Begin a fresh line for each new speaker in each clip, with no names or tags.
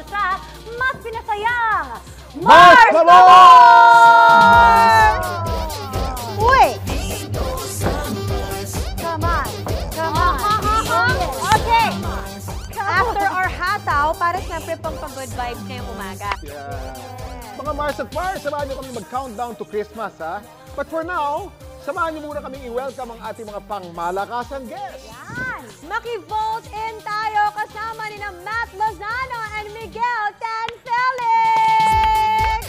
sa mas pinasayang
Mars
Uy! Come on! Okay!
After our hataw, para siyempre pang pag-good vibes ngayong umaga.
Mga Mars at Mars, samahan niyo kami mag-countdown to Christmas, ha? But for now, samahan niyo muna kami i-welcome ang ating mga pangmalakasang guests.
Yan!
Maki-vote in tayo kasama ni na Matt Lozano and Miguel Tan Felix!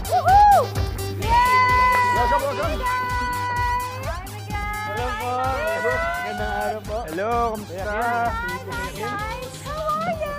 Woohoo! Yay!
Welcome!
Hello po!
Magandang araw po.
Hello, kamusta?
Guys, how are you?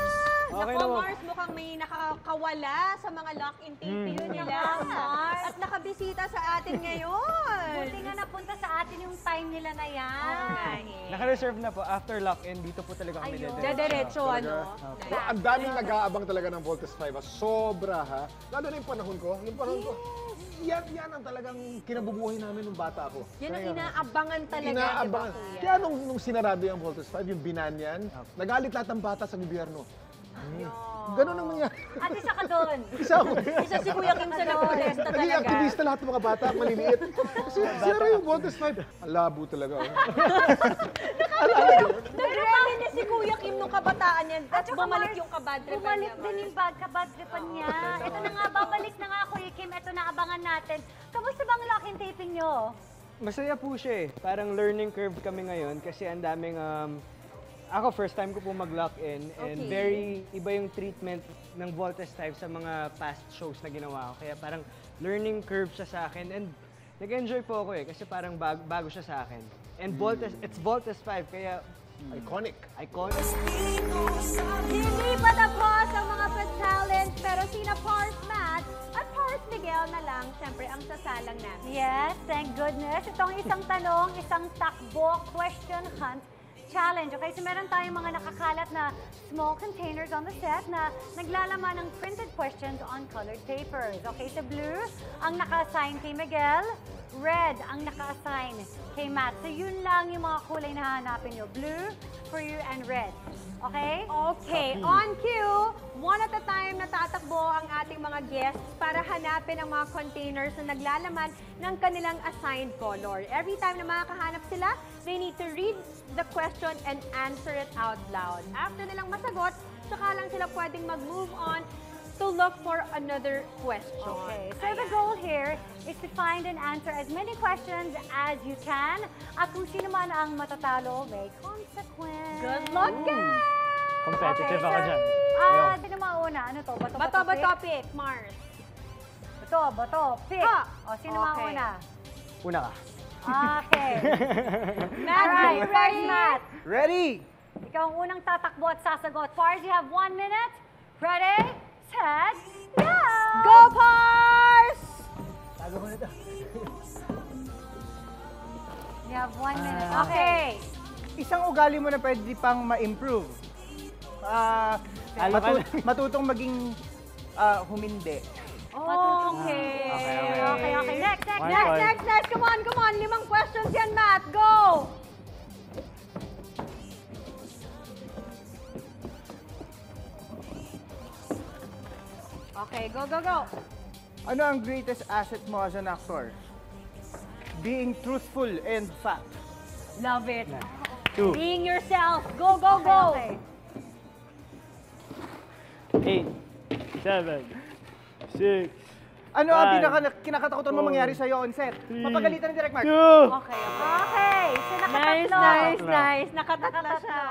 Okay
Nako,
naman.
Mars, mukhang may nakakawala sa mga lock-in taping nila.
Mars.
At nakabisita sa atin ngayon.
Buti nga napunta sa atin yung time nila na yan.
Naka-reserve na po. After lock-in, dito po talaga kami
Ayun.
Diretso, ano?
Ang daming nag-aabang talaga ng Voltes 5, ha? Sobra, ha? Lalo na yung panahon ko. Yung panahon ko. Yan ang talagang kinabubuhay namin nung bata ako.
Yan ang inaabangan talaga,
Inaabangan.
di ba, kuya?
Kaya nung sinarado yung Voltes 5, yung binanyan, nagalit lahat ng bata sa gobyerno. Ganun ang nangyari.
At isa ka doon.
Isa ako.
Isa si Kuya Kim sa nagprotesta
Naging
talaga.
aktivista lahat ng mga bata, maliliit. Kasi zero yung Voltes 5. Ang labo talaga. Oh.
Nag-reminisce si Kuya Kim nung kabataan niya. At
saka,
bumalik
Mars,
yung kabad trip
Bumalik
niya.
din yung kabad tripan niya. Ito na nga, babalik na nga Kuya Kim. Ito na, abangan natin. Kamusta bang lock-in taping nyo?
Masaya po siya eh. Parang learning curve kami ngayon kasi ang daming... ako, first time ko po mag-lock-in and
Okay.
very iba yung treatment ng Voltes 5 sa mga past shows na ginawa ko. Kaya parang learning curve siya sa akin and nag-enjoy po ako eh kasi parang bago siya sa akin. And it's Voltes 5 kaya
Iconic.
iconic.
Hindi pa tapos ang mga pa-talent, pero sina Pars Matt
At Pars Miguel na lang, siyempre, ang sasalang namin.
Yes, thank goodness. Itong isang tanong, isang takbo, question hunt challenge. Okay, so meron tayong mga nakakalat na small containers on the set na naglalaman ng printed questions on colored papers. Okay, so blue ang naka-assign kay Miguel, red ang naka-assign kay Matt. So yun lang yung mga kulay na hahanapin nyo. Blue for you and red. Okay?
Okay, on cue, one at a time natatakbo ang ating mga guests para hanapin ang mga containers na naglalaman ng kanilang assigned color. Every time na makakahanap sila, they need to read the question and answer it out loud. After nilang masagot, saka lang sila pwedeng mag-move on to look for another question.
Okay, so the goal here is to find and answer as many questions as you can. At kung sino man ang matatalo, may consequence.
Good luck, guys!
Competitive ako dyan.
Sino mauna? Ano to? Bato,
Bato ba
pick?
topic, Mars?
Bato, pick.
Ha!
O, sino
Okay.
mauna?
Una ka.
Okay.
Matt,
Alright,
are you
Pars
ready?
Matt.
Ready?
Ikaw ang unang tatakbo at sasagot. Pars, you have 1 minute. Ready, set, go!
Go, Pars!
Tago ko na to.
You have 1 minute.
Okay.
Isang ugali mo na pwede pang ma-improve. Matutong maging humindi.
Okay.
Okay. Next.
Next. Come on. 5 questions yan, Matt. Go! Okay, go.
Ano ang greatest asset mo as an actor? Being truthful and fact.
Love it.
2,
Being yourself. Go.
Okay.
8, 7, 6,
Ano ang kinakatakutan mo
4,
mangyari sa'yo on set? Papagalitan ni Direk Mark.
2,
Okay. So, nakatatlo.
Nice. Nakatatlo siya.